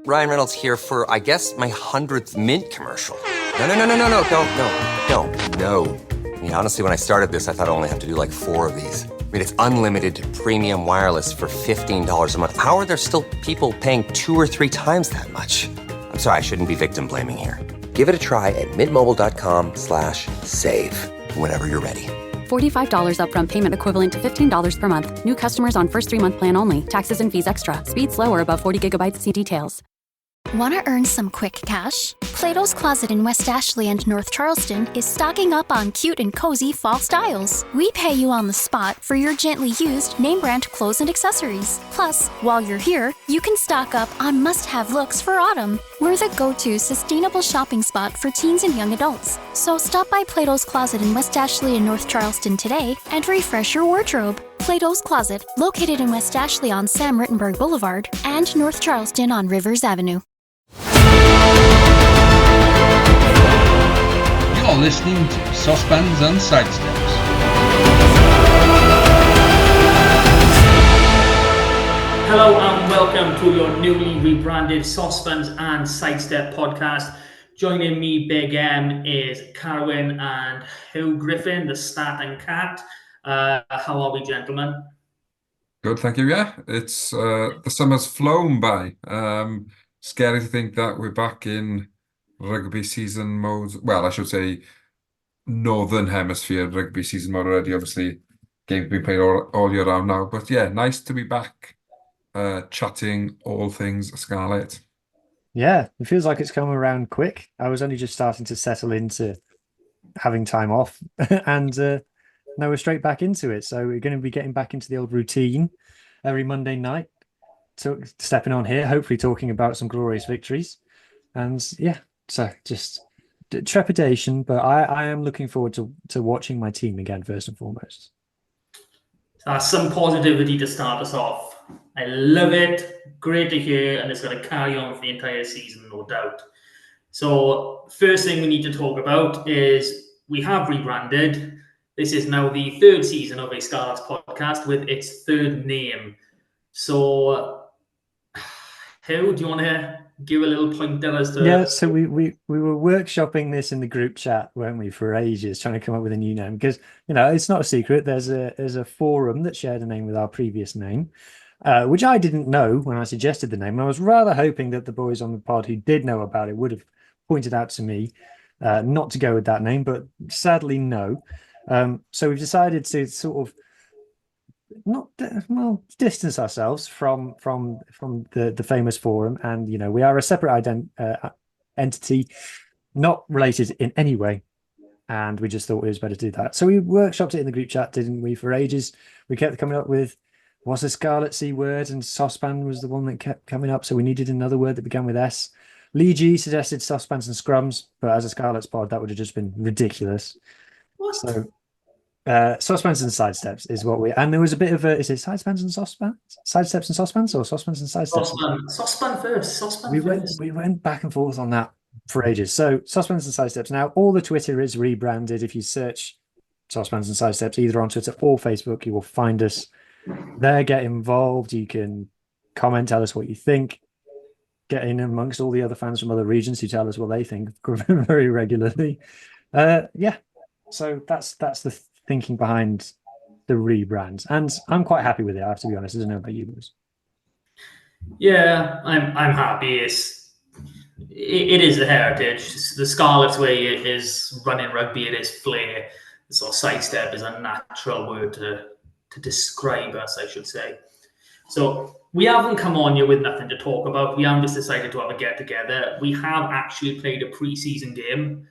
Ryan Reynolds here for, I guess, my 100th Mint commercial. No, don't. No. I mean, honestly, when I started this, I thought I only have to do like 4 of these. I mean, it's unlimited premium wireless for $15 a month. How are there still people paying 2 or 3 times that much? I'm sorry, I shouldn't be victim blaming here. Give it a try at mintmobile.com/save. Whenever you're ready. $45 upfront payment equivalent to $15 per month. New customers on first 3-month plan only. Taxes and fees extra. Speed slower above 40 gigabytes. See details. Want to earn some quick cash? Plato's Closet in West Ashley and North Charleston is stocking up on cute and cozy fall styles. We pay you on the spot for your gently used name brand clothes and accessories. Plus, while you're here, you can stock up on must-have looks for autumn. We're the go-to sustainable shopping spot for teens and young adults. So stop by Plato's Closet in West Ashley and North Charleston today and refresh your wardrobe. Plato's Closet, located in West Ashley on Sam Rittenberg Boulevard and North Charleston on Rivers Avenue. You're listening to Saucepans and Sidesteps. Hello and welcome to your newly rebranded Saucepans and Sidestep podcast. Joining me, Big M, is Carwyn and Hugh Griffin, the Stat and Cat. How are we, gentlemen? Good, thank you. Yeah, it's the summer's flown by. Scary to think that we're back in rugby season mode. Well, I should say Northern Hemisphere rugby season mode already. Obviously, games being played all year round now. But yeah, nice to be back chatting all things Scarlet. Yeah, it feels like it's come around quick. I was only just starting to settle into having time off and now we're straight back into it. So we're going to be getting back into the old routine every Monday night. So stepping on here, hopefully talking about some glorious victories. And yeah, so just trepidation, but I am looking forward to watching my team again, first and foremost. Some positivity to start us off. I love it. Great to hear. And it's going to carry on for the entire season, no doubt. So first thing we need to talk about is we have rebranded. This is now the 3rd season of a Scarlet's podcast with its 3rd name. So Hugh, do you want to give a little pointer as to... Yeah, so we were workshopping this in the group chat, weren't we, for ages, trying to come up with a new name. Because, you know, it's not a secret. There's a forum that shared a name with our previous name, which I didn't know when I suggested the name. And I was rather hoping that the boys on the pod who did know about it would have pointed out to me not to go with that name, but sadly, no. So we've decided to sort of distance ourselves from the famous forum, and you know, we are a separate entity, not related in any way, and we just thought it was better to do that. So we workshopped it in the group chat, didn't we, for ages. We kept coming up with what's a Scarlet C word, and saucepan was the one that kept coming up, so we needed another word that began with S. Lee G suggested saucepans and scrums, but as a Scarlet's pod that would have just been ridiculous. What? So saucepans and sidesteps is what we, and there was a bit of a, is it sidesteps and saucepans? Sidesteps and saucepans, or saucepans and sidesteps? Saucepan first. We went back and forth on that for ages. So saucepans and sidesteps. Now all the Twitter is rebranded. If you search saucepans and sidesteps either on Twitter or Facebook, you will find us there. Get involved. You can comment, tell us what you think. Get in amongst all the other fans from other regions who tell us what they think very regularly. Yeah. So that's the thinking behind the rebrand, and I'm quite happy with it. I have to be honest. I don't know about you boys. Yeah, I'm happy. It is the heritage. The Scarlet's way is running rugby. It is flair. So sidestep is a natural word to describe us, I should say. So we haven't come on here with nothing to talk about. We haven't just decided to have a get together. We have actually played a pre-season game.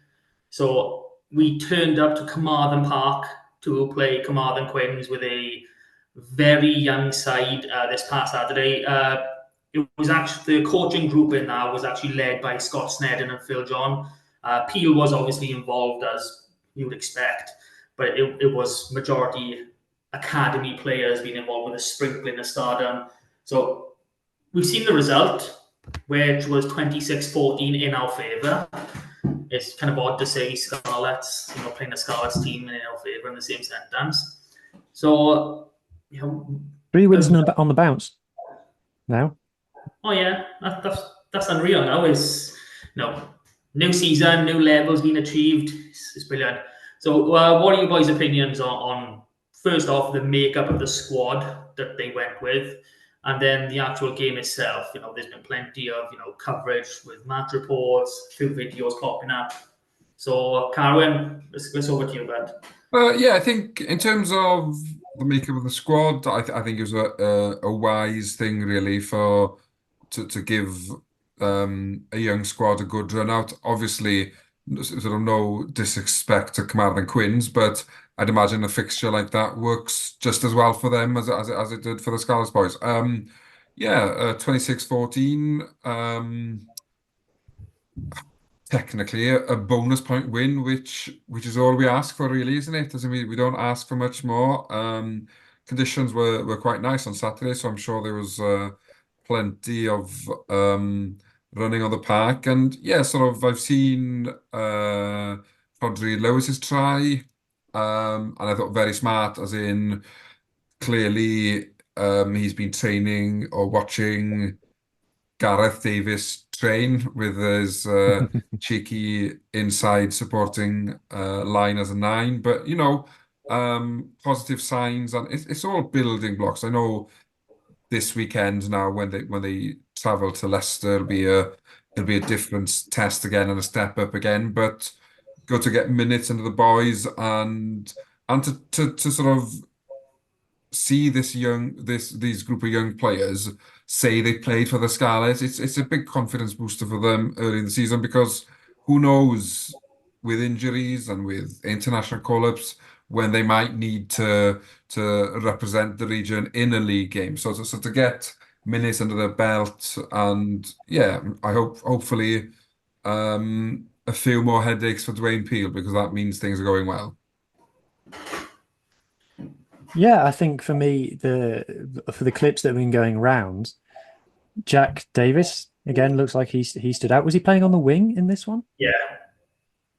So we turned up to Carmarthen Park to play Carmarthen Quins with a very young side this past Saturday. It was actually, the coaching group in that was actually led by Scott Snedden and Phil John. Peel was obviously involved, as you would expect, but it was majority academy players being involved with a sprinkling of stardom. So we've seen the result, which was 26-14 in our favour. It's kind of odd to say Scarlets, playing the Scarlets team in our favour in the same sentence. So, 3 wins on the bounce now. Oh yeah, that's that's unreal now. Is new season, new levels being achieved. It's brilliant. So, what are you boys' opinions on first off the makeup of the squad that they went with, and then the actual game itself? There's been plenty of coverage with match reports, a few videos popping up. So, Carwin, let's over to you, bud. Yeah, I think in terms of the makeup of the squad, I think it was a wise thing really to give a young squad a good run out. Obviously, sort of no disrespect to Carmarthen Quins, but I'd imagine a fixture like that works just as well for them as it did for the Scarlets boys. Yeah, 26-14. Technically a bonus point win, which is all we ask for, really, isn't it? Doesn't mean we don't ask for much more. Conditions were quite nice on Saturday, so I'm sure there was plenty of running on the park. And yeah, sort of I've seen Rodri Lewis's try, and I thought very smart, as in clearly he's been training or watching Gareth Davis train with his cheeky inside supporting line as a 9. But positive signs, and it's all building blocks. I know this weekend now when they travel to Leicester, it'll be a different test again and a step up again. But good to get minutes into the boys and to sort of see these group of young players say they played for the Scarlets. It's a big confidence booster for them early in the season, because who knows, with injuries and with international call-ups, when they might need to represent the region in a league game. So to get minutes under their belt, and yeah, I hopefully a few more headaches for Dwayne Peel, because that means things are going well. Yeah, I think for me, for the clips that have been going round, Jack Davis again looks like he stood out. Was he playing on the wing in this one? Yeah.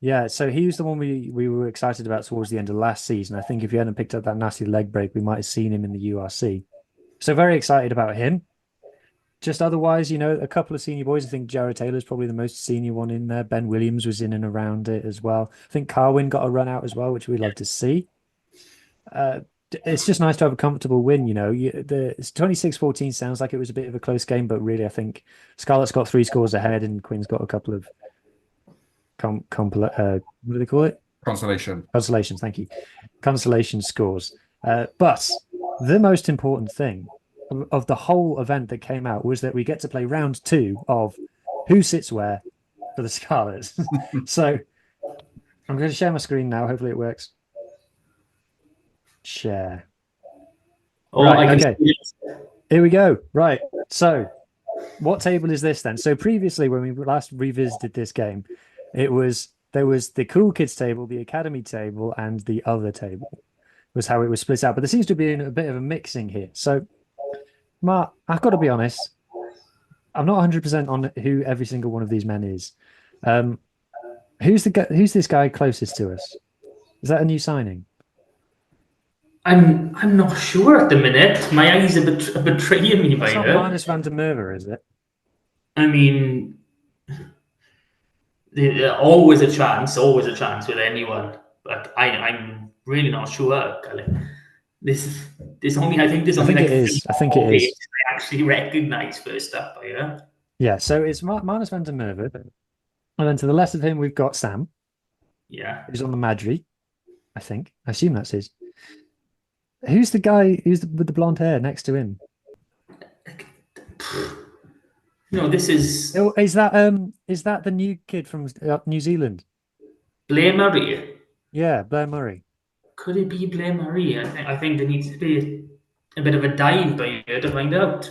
Yeah, so he was the one we were excited about towards the end of last season. I think if he hadn't picked up that nasty leg break, we might have seen him in the URC. So very excited about him. Just otherwise, a couple of senior boys. I think Jared Taylor's probably the most senior one in there. Ben Williams was in and around it as well. I think Carwin got a run out as well, which we'd love to see. It's just nice to have a comfortable win, The 26-14 sounds like it was a bit of a close game, but really I think Scarlett's got 3 scores ahead and Quinn's got a couple of what do they call it? Consolations, thank you. Consolation scores. But the most important thing of the whole event that came out was that we get to play round 2 of who sits where for the Scarlets. So I'm going to share my screen now. Hopefully it works. Share. Right, okay. Here we go. Right. So what table is this then? So previously, when we last revisited this game, there was the cool kids table, the academy table, and the other table was how it was split out. But there seems to be a bit of a mixing here. So Mark, I've got to be honest, I'm not 100% on who every single one of these men is. Who's this guy closest to us? Is that a new signing? I'm not sure at the minute. My eyes are betraying me by It's not now. Marnus van der Merwe, is it? I mean, always a chance with anyone. But I'm really not sure. I think it is. I actually recognise first up. Yeah. Yeah. So it's Marnus van der Merwe, and then to the left of him we've got Sam. Yeah. Who's on the Madri? I think. I assume that's his. Who's the guy with the blonde hair next to him? No, this is. Oh, is that the new kid from New Zealand? Blair Murray. Yeah, Blair Murray. Could it be Blair Murray? I think there needs to be a bit of a dive by here to find out.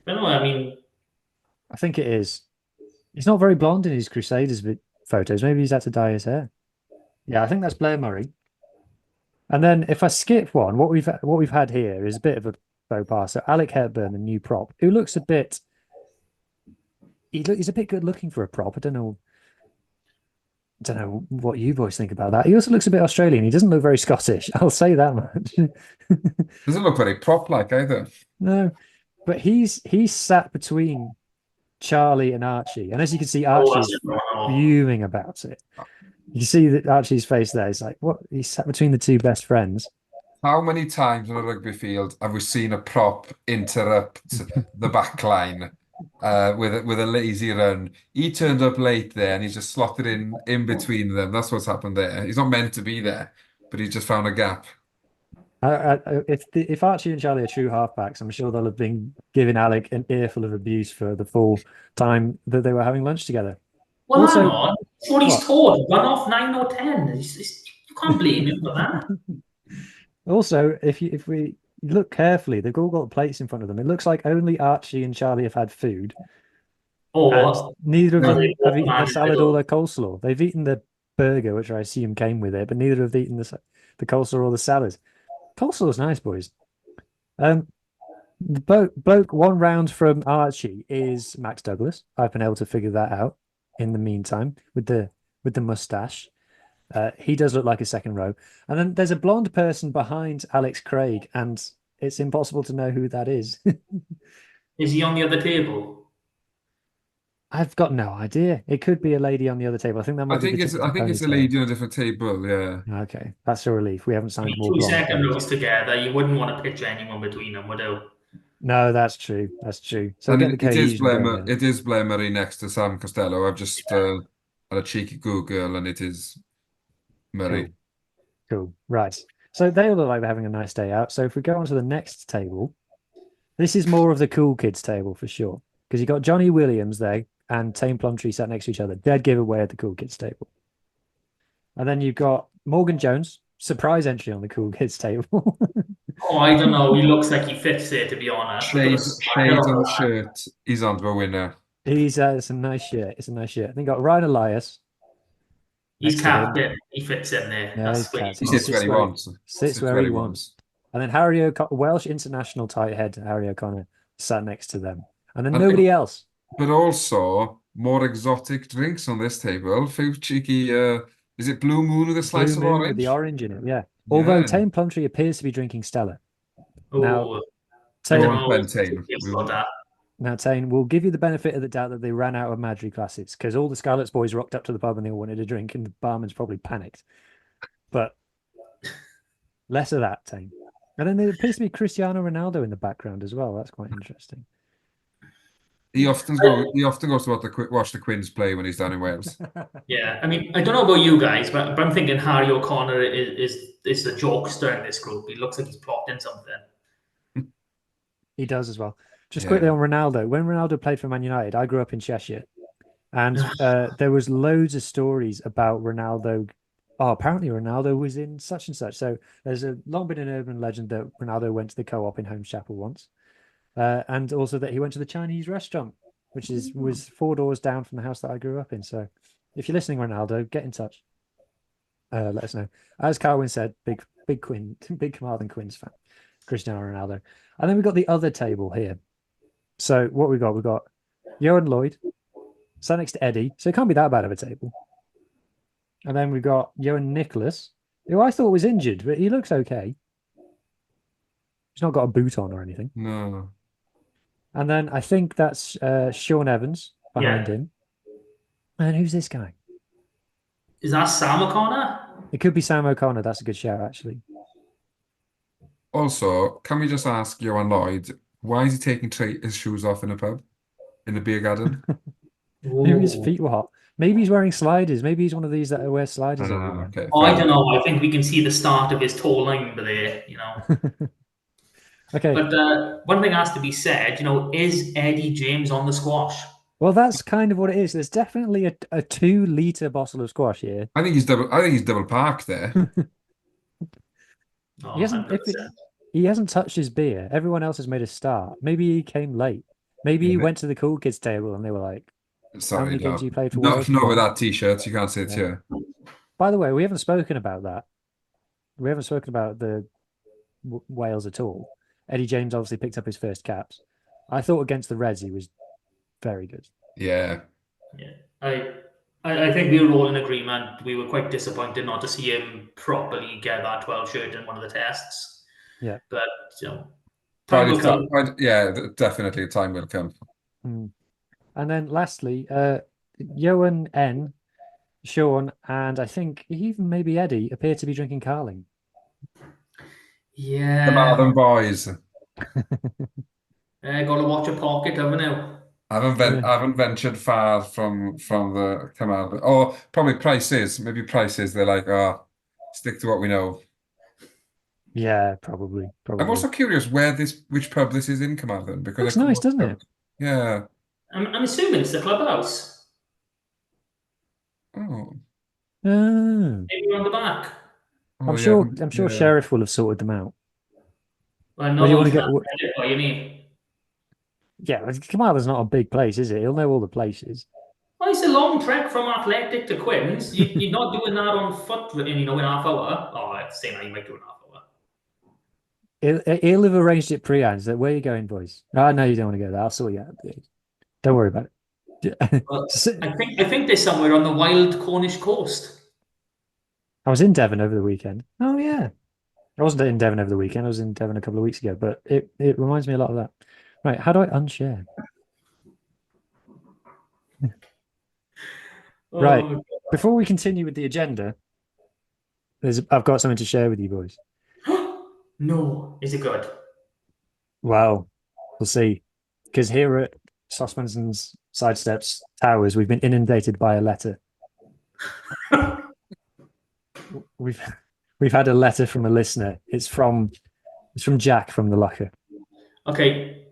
But no, I mean, I think it is. He's not very blonde in his Crusaders photos. Maybe he's had to dye his hair. Yeah, I think that's Blair Murray. And then if I skip one, what we've had here is a bit of a faux pas. So Alec Hepburn, the new prop, who looks a bit. He's a bit good looking for a prop. I don't know what you boys think about that. He also looks a bit Australian. He doesn't look very Scottish. I'll say that much. Doesn't look very prop-like either. No, but he's sat between Charlie and Archie. And as you can see, Oh, Archie that's is phenomenal. fuming about it. You can see that Archie's face there. He's like, what? He's sat between the two best friends. How many times on a rugby field have we seen a prop interrupt the back line with a lazy run? He turned up late there and he's just slotted in between them. That's what's happened there. He's not meant to be there, but he just found a gap. If Archie and Charlie are true halfbacks, I'm sure they'll have been giving Alec an earful of abuse for the full time that they were having lunch together. Well, Also, hang on. That's what he's what? taught. Run off 9 or 10. You can't blame him for that. Also, if we look carefully, they've all got plates in front of them. It looks like only Archie and Charlie have had food, and Or neither of are them they have both eaten their man in the salad or middle? their coleslaw. They've eaten the burger, which I assume came with it, but neither have eaten the coleslaw or the salad. Coleslaw's nice, boys. The bloke 1 round from Archie is Max Douglas. I've been able to figure that out in the meantime with the mustache. He does look like a second row. And then there's a blonde person behind Alex Craig, and it's impossible to know who that is. Is he on the other table? I've got no idea. It could be a lady on the other table. I think that might be the chick with I the think it's a ponytail. lady on a different table. Yeah. Okay, that's a relief. We haven't I signed mean, more two blonde second players. rows together. You wouldn't want to pitch anyone between them, would you? No, that's true. That's true. So And get the it is cohesion going then. It is Blair Murray next to Sam Costello. I've just had a cheeky Google and it is Murray. Cool. Cool. Right. So they all look like they're having a nice day out. So if we go on to the next table, this is more of the cool kids table for sure. Because you've got Johnny Williams there and Tame Plumtree sat next to each other. Dead giveaway at the cool kids table. And then you've got Morgan Jones, surprise entry on the cool kids table. Oh, I don't know. He looks like he fits there, to be honest. Look at the Shades on the style. shirt. He's on to a winner. It's a nice shirt. It's a nice shirt. Then you got Ryan Elias. He's next to him. captain. He fits in there. No, That's he's where captain. He sits where he wants. Sits where he wants. And then Welsh international tight head Harry O'Connor sat next to them. And then nobody else. But also more exotic drinks on this table. Few cheeky, is it Blue Moon with a slice Blue of Moon orange? with the orange in it, yeah. Although Yeah. Tame Plumtree appears to be drinking Stella. Oh, Tane, Go on, Ben Tane. Now, Tane, we'll give you the benefit of the doubt that they ran out of Madry classes because all the Scarlets boys rocked up to the pub and they all wanted a drink, and the barman's probably panicked. But less of that, Tane. And then there appears to be Cristiano Ronaldo in the background as well. That's quite interesting. He often goes to watch the Quins play when he's down in Wales. Yeah, I mean, I don't know about you guys, but I'm thinking Harry O'Connor is the jokester in this group. He looks like he's plotting something. He does as well. Just quickly on Ronaldo. When Ronaldo played for Man United, I grew up in Cheshire, and there was loads of stories about Ronaldo. Oh, apparently Ronaldo was in such and such. So there's long been an urban legend that Ronaldo went to the Co-op in Holmes Chapel once, and also that he went to the Chinese restaurant, which was 4 doors down from the house that I grew up in. So if you're listening, Ronaldo, get in touch. Let us know. As Carwin said, big Carmarthen Quins fan, Cristiano Ronaldo. And then we've got the other table here. So what we got? We've got Johan Lloyd, sat next to Eddie. So it can't be that bad of a table. And then we've got Johan Nicholas, who I thought was injured, but he looks okay. He's not got a boot on or anything. No. And then I think that's Sean Evans behind him. And who's this guy? Is that Sam O'Connor? It could be Sam O'Connor. That's a good shout, actually. Also, can we just ask Johan Lloyd, why is he taking his shoes off in a pub? In the beer garden? Maybe his feet were hot. Maybe he's wearing sliders. Maybe he's one of these that wear sliders everywhere. Okay, Oh, I don't know. I think we can see the start of his toe line there, you know. Okay. But one thing has to be said, you know, is Eddie James on the squash? Well, that's kind of what it is. There's definitely a 2-liter bottle of squash here. I think he's double parked there. Oh, he hasn't touched his beer. Everyone else has made a start. Maybe he came late. Maybe he went to the cool kids table and they were like, Sorry, how many games you played for not Wales? with that t-shirt. You can't sit here. By the way, we haven't spoken about that. We haven't spoken about the Wales at all. Eddie James obviously picked up his first caps. I thought against the Reds he was very good. Yeah. I think we were all in agreement. We were quite disappointed not to see him properly get that 12 shirt in one of the tests. Yeah. But, you know, time will come. Yeah, definitely time will come. And then lastly, Johan N, Sean, and I think even maybe Eddie appear to be drinking Carling. The Yeah. Marlin Boys. Got to watch your pocket, haven't you? I haven't ventured far from the Carmarthen. Or probably prices. Maybe prices. They're like, oh, stick to what we know. Yeah, probably. I'm also curious which pub this is in Carmarthen because Looks I nice, could doesn't it? Yeah. I'm assuming it's the clubhouse. Oh. Oh. Maybe on the back. Oh I'm yeah. sure. I'm sure Yeah. Sheriff will have sorted them out. Well, Or do you no, want you to get? can't get it, what you mean? Yeah, Carmarthen's not a big place, is it? He'll know all the places. Well, it's a long trek from Athletic to Quinns. You're not doing that on foot, in half hour. Oh, I'd say now you might do an half hour. He'll have arranged it pre-hand. Where are you going, boys? Oh, no, you don't want to go there. I'll sort you out. Don't worry about it. Well, I think they're somewhere on the wild Cornish coast. I was in Devon over the weekend. Oh yeah, I wasn't in Devon over the weekend. I was in Devon a couple of weeks ago, but it reminds me a lot of that. Right, how do I unshare? Right, Oh, before we continue with the agenda, I've got something to share with you boys. no, is it good? Well, we'll see. Because here at Sosmanson's Sidesteps Towers, we've been inundated by a letter. We've had a letter from a listener. It's from Jack from the Locker. Okay,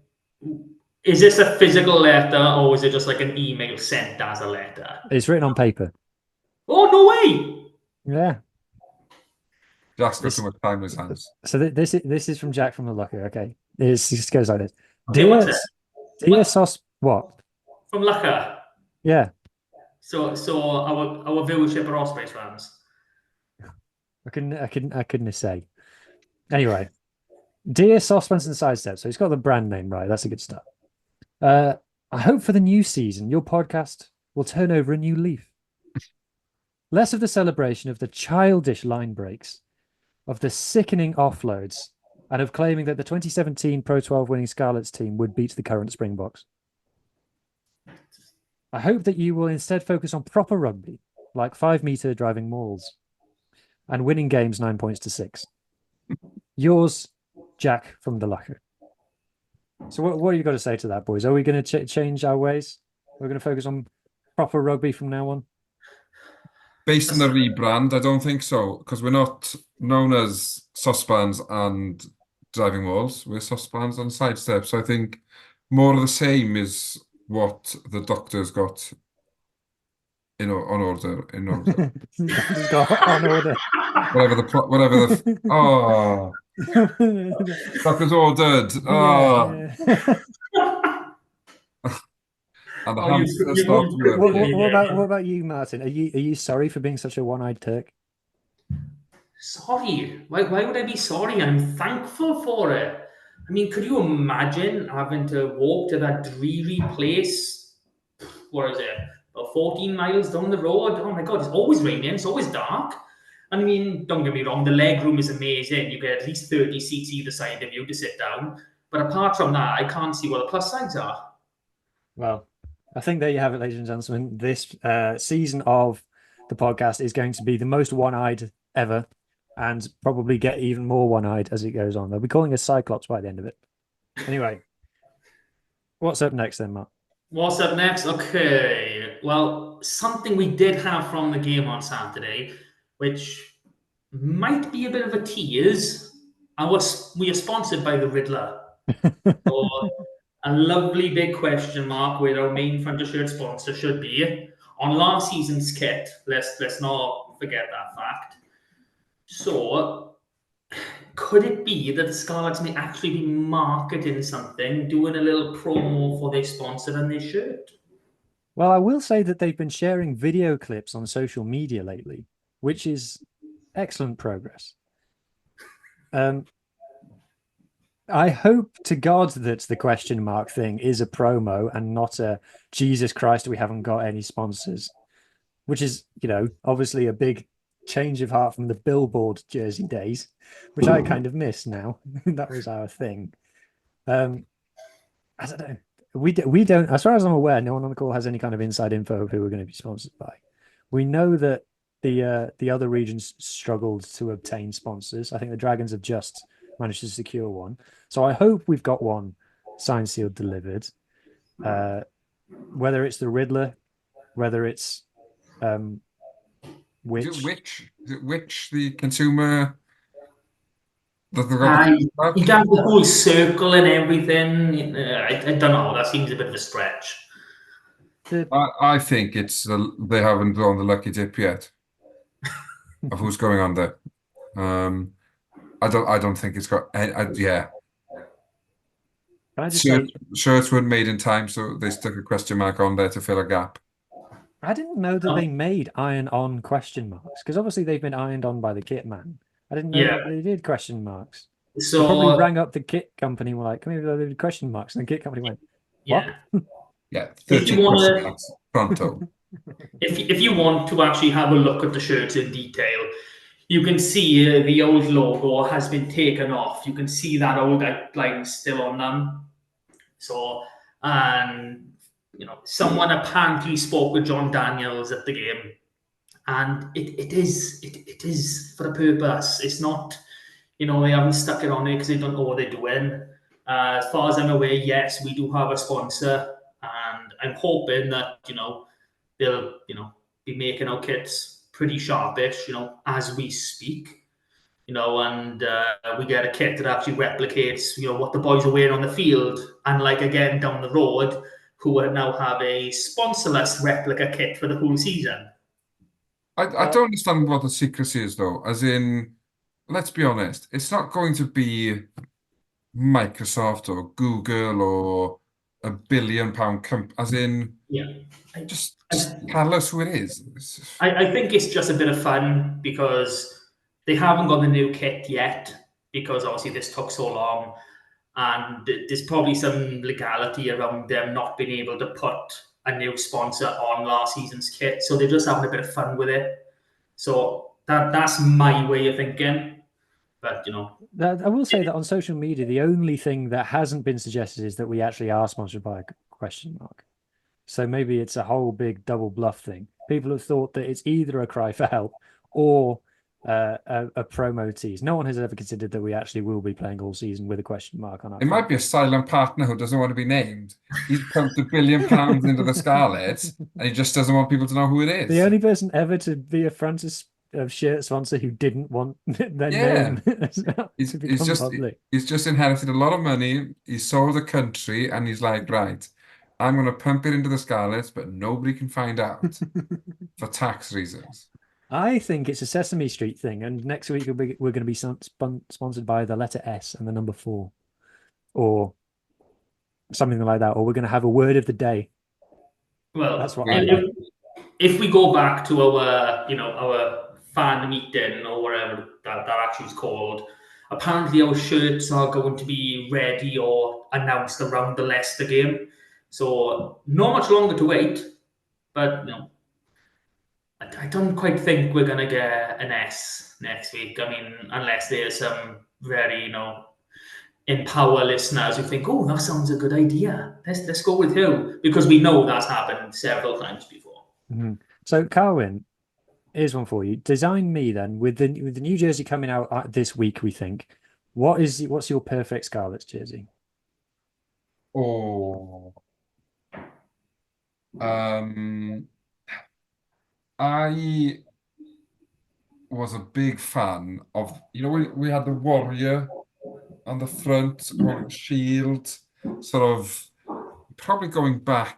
is this a physical letter or is it just like an email sent as a letter? It's written on paper. Oh, no way! Yeah. Jack's got too much time in his hands. So this is from Jack from the Locker. Okay, it just goes like this. Okay, what's it? Dear Sos, what? From Lacquer. Yeah, So our viewership are Ospreys fans. I couldn't say. Anyway, dear Saucepans and Sidestep. So he's got the brand name right. That's a good start. I hope for the new season, your podcast will turn over a new leaf. Less of the celebration of the childish line breaks, of the sickening offloads, and of claiming that the 2017 Pro 12 winning Scarlets team would beat the current Springboks. I hope that you will instead focus on proper rugby, like 5-meter driving mauls, and winning games 9 points to 6. Yours, Jack from the Locker. So what have you got to say to that, boys? Are we going to change our ways? We're going to focus on proper rugby from now on? Based on the rebrand, I don't think so, because we're not known as Saucepans and Driving Walls. We're Saucepans and Sidesteps. So I think more of the same is what the doctor's got on order. Doctor's got on order. Doctor's ordered. Oh. Yeah. And the Oh, hamster you've stopped gone working. What about you, Martin? Are you sorry for being such a one-eyed Turk? Sorry. Why would I be sorry? I'm thankful for it. I mean, could you imagine having to walk to that dreary place? What is it? About 14 miles down the road? Oh my God, it's always raining. It's always dark. I mean, don't get me wrong, the leg room is amazing. You get at least 30 seats either side of you to sit down. But apart from that, I can't see what the plus sides are. Well, I think there you have it, ladies and gentlemen. This season of the podcast is going to be the most one-eyed ever, and probably get even more one-eyed as it goes on. They'll be calling us Cyclops by the end of it. Anyway, what's up next then, Matt? What's up next? Okay. Well, something we did have from the game on Saturday, which might be a bit of a tease. We are sponsored by the Riddler. So, a lovely big question mark where our main front of shirt sponsor should be on last season's kit. Let's not forget that fact. So, could it be that the Scarlets may actually be marketing something, doing a little promo for their sponsor and their shirt? Well, I will say that they've been sharing video clips on social media lately, which is excellent progress. I hope to God that the question mark thing is a promo and not a Jesus Christ, we haven't got any sponsors, which is, obviously a big change of heart from the Billboard jersey days, which I kind of miss now. That was our thing. I don't know. we don't, as far as I'm aware, no one on the call has any kind of inside info of who we're going to be sponsored by. We know that the other regions struggled to obtain sponsors. I think the Dragons have just managed to secure one. So I hope we've got one signed, sealed, delivered. Whether it's the Riddler, whether it's Is it which which? Is it which the consumer that they've got I, the club? in terms of the whole circle and everything, I don't know. That seems a bit of a stretch. I think it's they haven't drawn the lucky dip yet of who's going on there. I don't think it's got. Yeah, Can I just say, shirts weren't made in time, so they stuck a question mark on there to fill a gap. I didn't know that Oh, they made iron on question marks because obviously they've been ironed on by the kit man. I didn't know yeah. that they did question marks. They probably So rang up the kit company and were like, "Come here, they did question marks," and the kit company went, "What?" yeah, Yeah, if you 30 want question to, marks pronto. if you want to actually have a look at the shirts in detail, you can see the old logo has been taken off. You can see that old outline still on them. So, and someone apparently spoke with John Daniels at the game, and it is for a purpose. It's not, they haven't stuck it on there because they don't know what they're doing. As far as I'm aware, yes, we do have a sponsor, and I'm hoping that they'll be making our kits pretty sharpish, as we speak. And we get a kit that actually replicates, what the boys are wearing on the field. Unlike again down the road, who will now have a sponsorless replica kit for the whole season. I don't understand what the secrecy is though. As in, let's be honest, it's not going to be Microsoft or Google or £1 billion company. As in, Yeah, just tell us who it is. I think it's just a bit of fun because they haven't got the new kit yet because obviously this took so long, and there's probably some legality around them not being able to put a new sponsor on last season's kit, so they're just having a bit of fun with it. So that's my way of thinking, but I will say that on social media, the only thing that hasn't been suggested is that we actually are sponsored by a question mark. So maybe it's a whole big double bluff thing. People have thought that it's either a cry for help or a promo tease. No one has ever considered that we actually will be playing all season with a question mark on our It might be a silent partner who doesn't want to be named. He's pumped £1 billion into the Scarlets, and he just doesn't want people to know who it The is. only person ever to be a Francis shirt sponsor who didn't want their Yeah. name to become public. He's just inherited a lot of money. He sold the country, and he's like, right, I'm going to pump it into the Scarlets, but nobody can find out for tax reasons. I think it's a Sesame Street thing, and next week we're going to be sponsored by the letter S and the number 4, or something like that, or we're going to have a word of the day. well, That's what I like. if we go back to our fan meeting or whatever that actually is called, apparently our shirts are going to be ready or announced around the Leicester game. So not much longer to wait, but I don't quite think we're gonna get an S next week. I mean, unless there's some very empower listeners who think, oh, that sounds a good idea. Let's go with who, because we know that's happened several times before. Mm-hmm. So, Carwyn, here's one for you. Design me then with the new jersey coming out this week. We think. What's your perfect Scarlets jersey? Oh, I was a big fan of, we had the warrior on the front holding a shield, sort of probably going back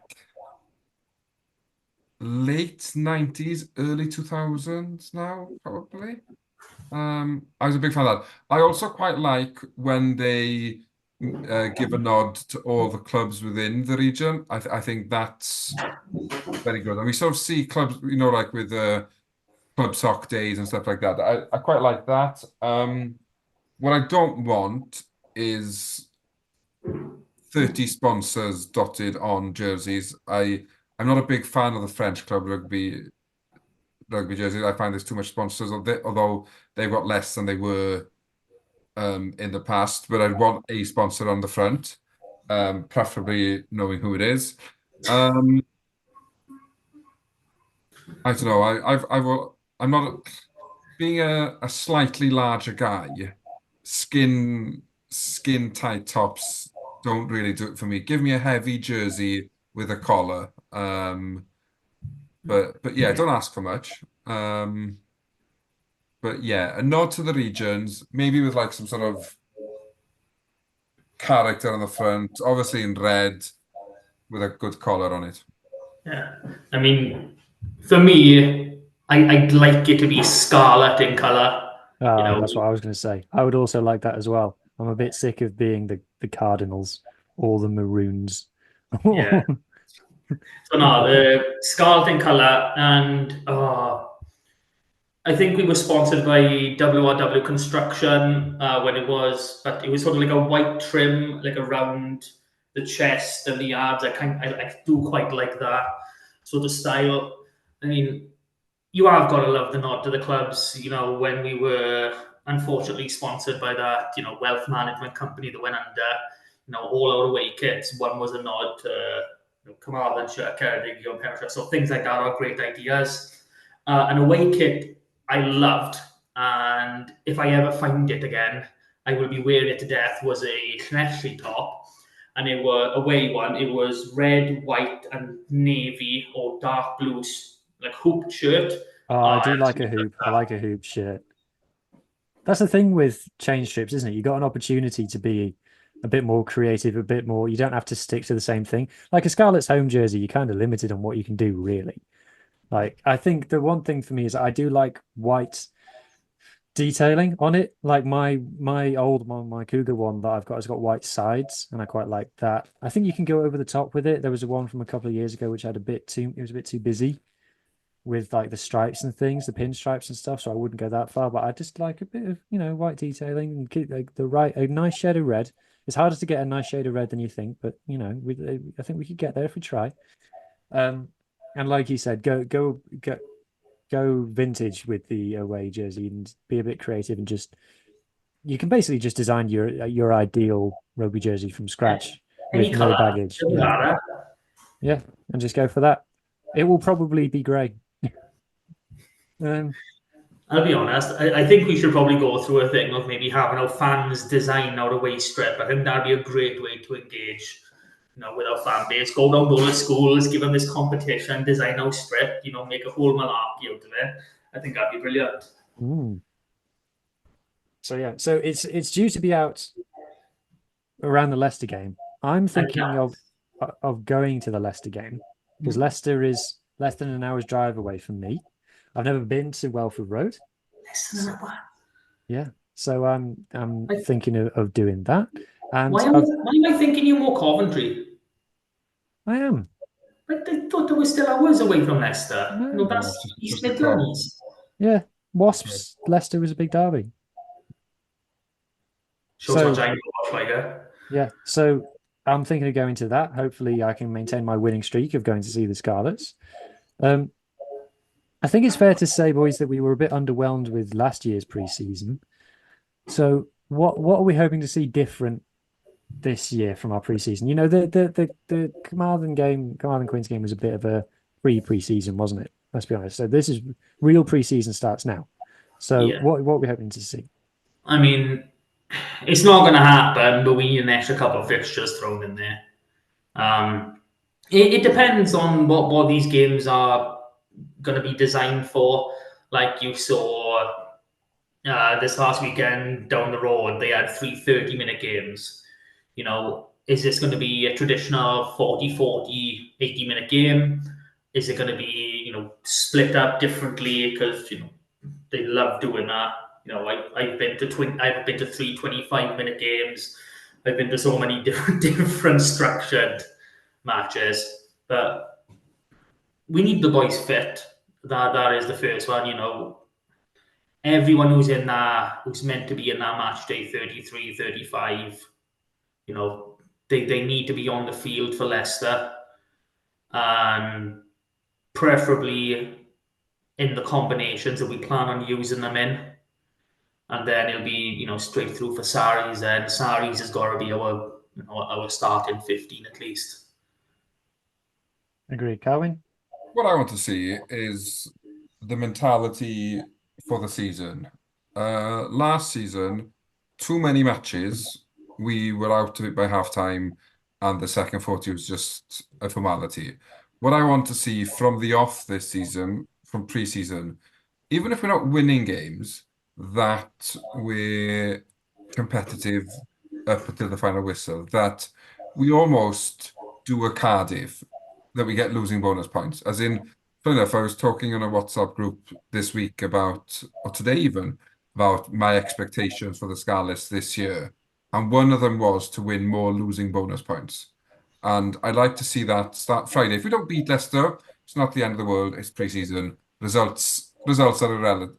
late 90s, early 2000s now, probably. I was a big fan of that. I also quite like when they give a nod to all the clubs within the region. I think that's very good. And we sort of see clubs, like with club sock days and stuff like that. I quite like that. What I don't want is 30 sponsors dotted on jerseys. I'm not a big fan of the French club rugby jerseys. I find there's too much sponsors of it, although they've got less than they were in the past. But I'd want a sponsor on the front. preferably knowing who it is. I don't know. I'm not being a slightly larger guy. Skin tight tops don't really do it for me. Give me a heavy jersey with a collar. But yeah, don't ask for much. But yeah, a nod to the regions, maybe with like some sort of character on the front, obviously in red with a good collar on it. Yeah. I mean, for me, I'd like it to be scarlet in colour. You know, That's what I was going to say. I would also like that as well. I'm a bit sick of being the Cardinals or the Maroons. yeah. So no, the scarlet in colour, and I think we were sponsored by WRW Construction when but it was sort of like a white trim, like around the chest and the abs. I do quite like that sort of style. I mean, you have got to love the nod to the clubs. You know, when we were unfortunately sponsored by that, wealth management company that went under, all our away kits. One was a nod to Carmarthenshire, Ceredigion, and Perthshire. So things like that are great ideas. An away kit I loved, and if I ever find it again, I will be wearing it to death. Was a Llanelli top, and it was away one. It was red, white, and navy or dark blue, like hooped shirt. I do like a hoop. I like a hoop shirt. That's the thing with change strips, isn't it? You got an opportunity to be a bit more creative, a bit more. You don't have to stick to the same thing. Like a Scarlet's home jersey, you're kind of limited on what you can do, really. Like I think the one thing for me is I do like white detailing on it. Like my old one, my Cougar one that I've got has got white sides, and I quite like that. I think you can go over the top with it. There was a one from a couple of years ago which had it was a bit too busy with like the stripes and things, the pinstripes and stuff. So I wouldn't go that far, but I just like a bit of white detailing and keep like a nice shade of red. It's harder to get a nice shade of red than you think, but I think we could get there if we try. And like you said, go vintage with the away jersey and be a bit creative and you can basically just design your ideal rugby jersey from scratch Any with no colour, baggage. doesn't matter. Yeah, and just go for that. It will probably be grey. I'll be honest, I think we should probably go through a thing of maybe having our fans design out a waist strip. I think that'd be a great way to engage, with our fan base. Go down to all the schools, give them this competition, design our strip, make a whole malarkey out of it. I think that'd be brilliant. So yeah, so it's due to be out around the Leicester game. I'm thinking of going to the Leicester game because Leicester is less than an hour's drive away from me. I've never been to Welford Road. Less than an hour. Yeah, so I'm thinking of doing that. And why am I thinking you more Coventry? I am. But I thought there were still hours away from Leicester. No. That's East just Midlands. Yeah, Wasps Leicester was a big derby. Shows So- what I watch later. Yeah, so I'm thinking of going to that. Hopefully, I can maintain my winning streak of going to see the Scarlets. I think it's fair to say, boys, that we were a bit underwhelmed with last year's preseason. So, what are we hoping to see different this year from our preseason? The Carmarthen Queen's game was a bit of a preseason, wasn't it? Let's be honest. So this is real preseason starts now. So Yeah. what are we hoping to see? I mean, it's not going to happen, but we need an extra couple of fixtures thrown in there. It depends on what these games are going to be designed for. Like you saw this last weekend down the road, they had 3 30-minute games. Is this going to be a traditional 40, 80-minute game? Is it going to be, split up differently? Because, they love doing that. I've been to 3 25-minute games. I've been to so many different structured matches. But we need the boys fit. That is the first one, Everyone who's in that, who's meant to be in that match day 33, 35, they need to be on the field for Leicester. And preferably in the combinations that we plan on using them in. And then it'll be, straight through for Saris. And Saris has got to be our our starting 15 at least. Agreed. Carwin? What I want to see is the mentality for the season. Last season, too many matches, we were out of it by half time, and the second 40 was just a formality. What I want to see from the off this season, from pre-season, even if we're not winning games, that we're competitive up until the final whistle, that we almost do a Cardiff, that we get losing bonus points. As in, funny enough, I was talking on a WhatsApp group this week about, or today even, about my expectations for the Scarlets this year. And one of them was to win more losing bonus points. And I'd like to see that start Friday. If we don't beat Leicester, it's not the end of the world. It's pre-season. Results are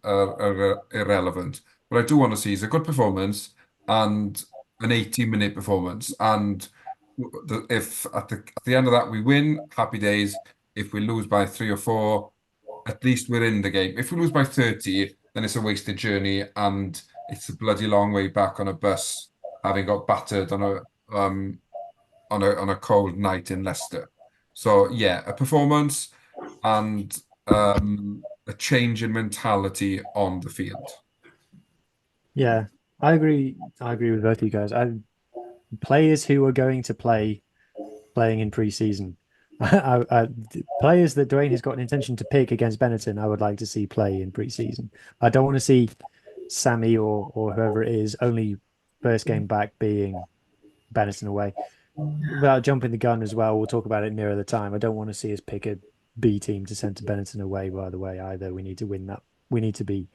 irrelevant. What I do want to see is a good performance and an 80-minute performance. And if at the end of that we win, happy days. If we lose by 3 or 4, at least we're in the game. If we lose by 30, then it's a wasted journey and it's a bloody long way back on a bus, having got battered on a cold night in Leicester. So yeah, a performance and a change in mentality on the field. Yeah, I agree. I agree with both of you guys. Players who are going to playing in pre-season. Players that Dwayne has got an intention to pick against Benetton, I would like to see play in pre-season. I don't want to see Sammy or whoever it is only first game back being Benetton away. Without jumping the gun as well, we'll talk about it nearer the time. I don't want to see us pick a B team to send to Benetton away, by the way, either. We need to win that. We need to be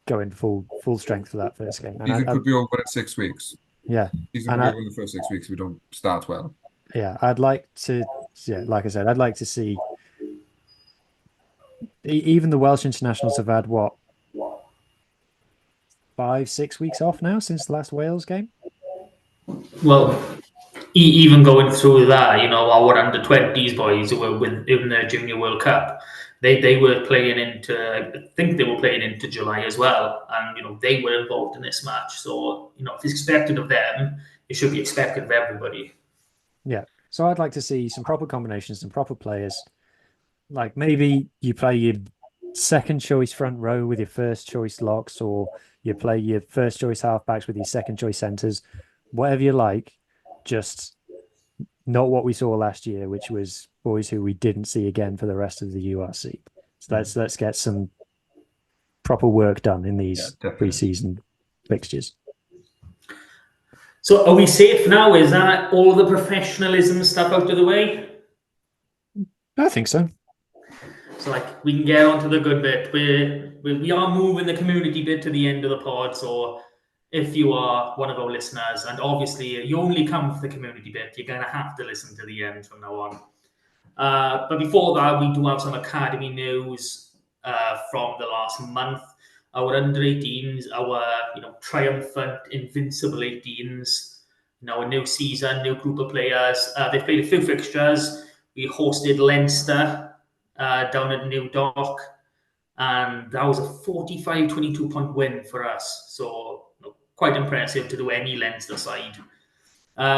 going full strength for that first game. And Season could be over in 6 weeks. Yeah. Season could be over in the first 6 weeks if we don't start well. Yeah, I'd like to, like I said, I'd like to see even the Welsh internationals have had what, 5-6 weeks off now since the last Wales game. Well, even going through that, our under-20s boys who were in the Junior World Cup, they were playing I think they were playing into July as well, and they were involved in this match. So if it's expected of them, it should be expected of everybody. Yeah, so I'd like to see some proper combinations, some proper players. Like maybe you play your second choice front row with your first choice locks, or you play your first choice halfbacks with your second choice centers, whatever you like. Just not what we saw last year, which was boys who we didn't see again for the rest of the URC. So let's get some proper work done in these pre-season fixtures. So are we safe now? Is that all the professionalism stuff out of the way? I think so. So we can get on to the good bit. We are moving the community bit to the end of the pod. So if you are one of our listeners, and obviously you only come for the community bit, you're going to have to listen to the end from now on. But before that, we do have some academy news from the last month. Our under-18s, our triumphant, invincible 18s, now a new season, new group of players. They've played a few fixtures. We hosted Leinster down at New Dock, and that was a 45-22 point win for us. So quite impressive to do any Leinster side.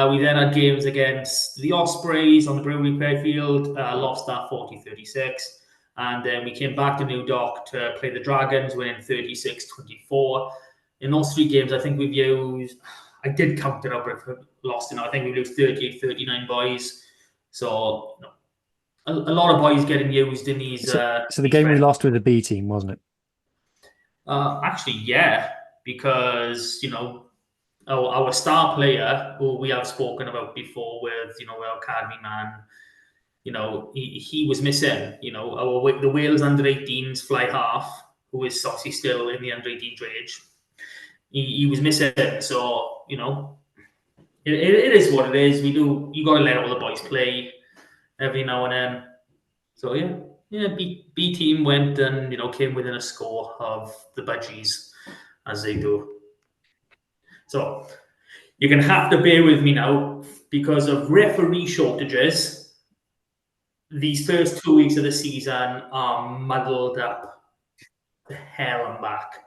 We then had games against the Ospreys on the Brewery Fairfield, lost that 40-36. And then we came back to New Dock to play the Dragons, winning 36-24. In those 3 games, I think we've used, I did count it up, but I've lost it now. I think we've used 38-39 boys. So a lot of boys getting used in these. So the game we lost with the B team, wasn't it? Actually, yeah, because, our star player, who we have spoken about before with, our academy man, he was missing. The Wales under-18s fly half, who is obviously still in the under-18 age. He was missing. So, it is what it is. You got to let all the boys play every now and then. So, yeah, B team went and, came within a score of the Budgies, as they do. So, you're going to have to bear with me now because of referee shortages. These first 2 weeks of the season are muddled up the hell and back.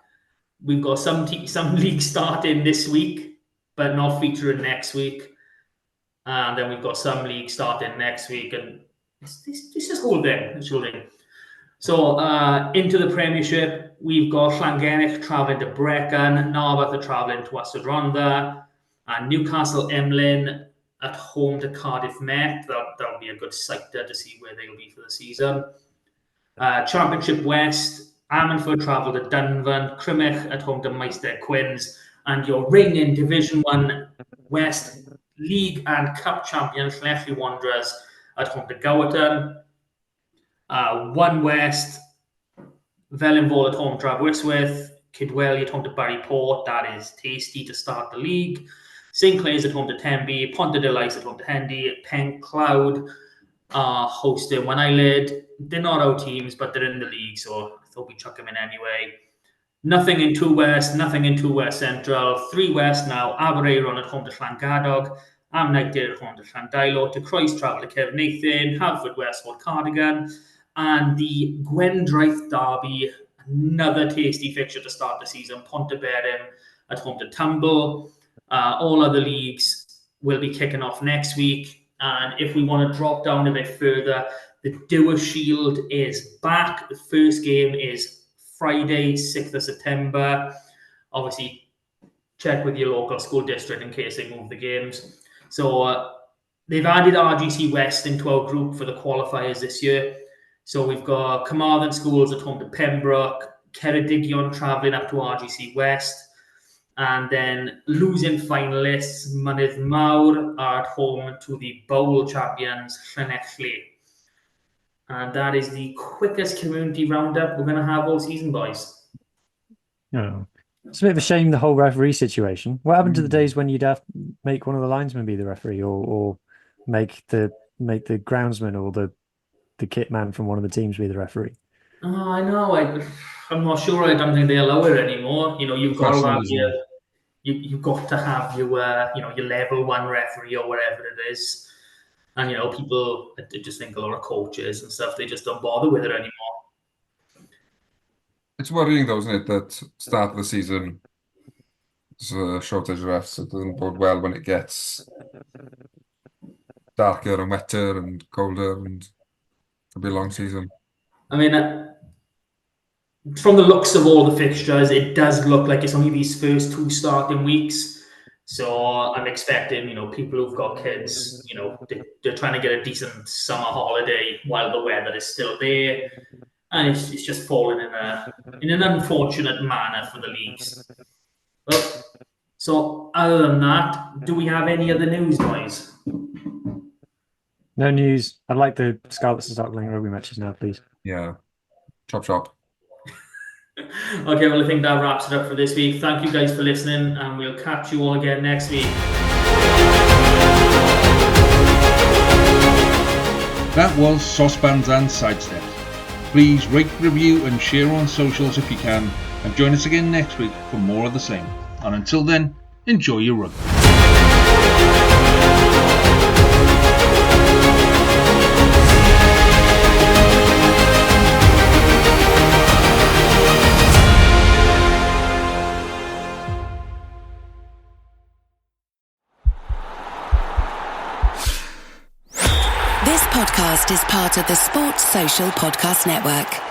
We've got some leagues starting this week, but not featuring next week. And then we've got some leagues starting next week, and it's just whole thing. So into the Premiership, we've got Llangennech travelling to Brecon, Narberth are travelling to Ystrad, and Newcastle Emlyn at home to Cardiff Met. That'll be a good sight there to see where they'll be for the season. Championship West, Ammanford travel to Dunvan, Crymych at home to Meister Quins, and your reigning Division 1 West League and Cup champions, Llanelli Wanderers, at home to Gowerton. 1 West, Felinford at home to Aberystwyth, Kidwelly at home to Barryport. That is tasty to start the league. St Clair's at home to Tenby, Pontarddulais at home to Hendy, Pencloud hosting One Eyelid. They're not our teams, but they're in the league, so I thought we'd chuck them in anyway. Nothing in 2 West, nothing in 2 West Central. 3 West now, Aberaeron at home to Llangadog, Amnigdale at home to Llandailo, to Croes travel to Cefnithin, Halford Westford Cardigan, and the Gwendraeth Derby, another tasty fixture to start the season, Pontyberem at home to Tumble. All other leagues will be kicking off next week. And if we want to drop down a bit further, the Doer Shield is back. The first game is Friday, 6th of September. Obviously, check with your local school district in case they move the games. So they've added RGC West into our group for the qualifiers this year. So we've got Carmarthen Schools at home to Pembroke, Ceredigion travelling up to RGC West, and then losing finalists, Mynydd Mawr are at home to the Bowl champions, Llanelli. And that is the quickest community roundup we're going to have all season, boys. Oh. It's a bit of a shame, the whole referee situation. What happened to the days when you'd have to make one of the linesmen be the referee, or make the groundsman or the kit man from one of the teams be the referee? Oh, I know. I'm not sure. I don't think they allow it anymore. You've got to have you've got to have your your level 1 referee or whatever it is. And people, I just think a lot of coaches and stuff, they just don't bother with it anymore. It's worrying though, isn't it, that start of the season there's a shortage of refs. It doesn't bode well when it gets darker and wetter and colder, and it'll be a long season. I mean, from the looks of all the fixtures, it does look like it's only these first 2 starting weeks. So I'm expecting, people who've got kids, they're trying to get a decent summer holiday while the weather is still there. And it's just fallen in an unfortunate manner for the leagues. Well, so other than that, do we have any other news, boys? No news. I'd like the Scarlets to start playing rugby matches now, please. Yeah. Chop. Okay, well, I think that wraps it up for this week. Thank you guys for listening, and we'll catch you all again next week. That was Saucepans and Sidesteps. Please rate, review and share on socials if you can, and join us again next week for more of the same. And until then, enjoy your rugby. This podcast is part of the Sports Social Podcast Network.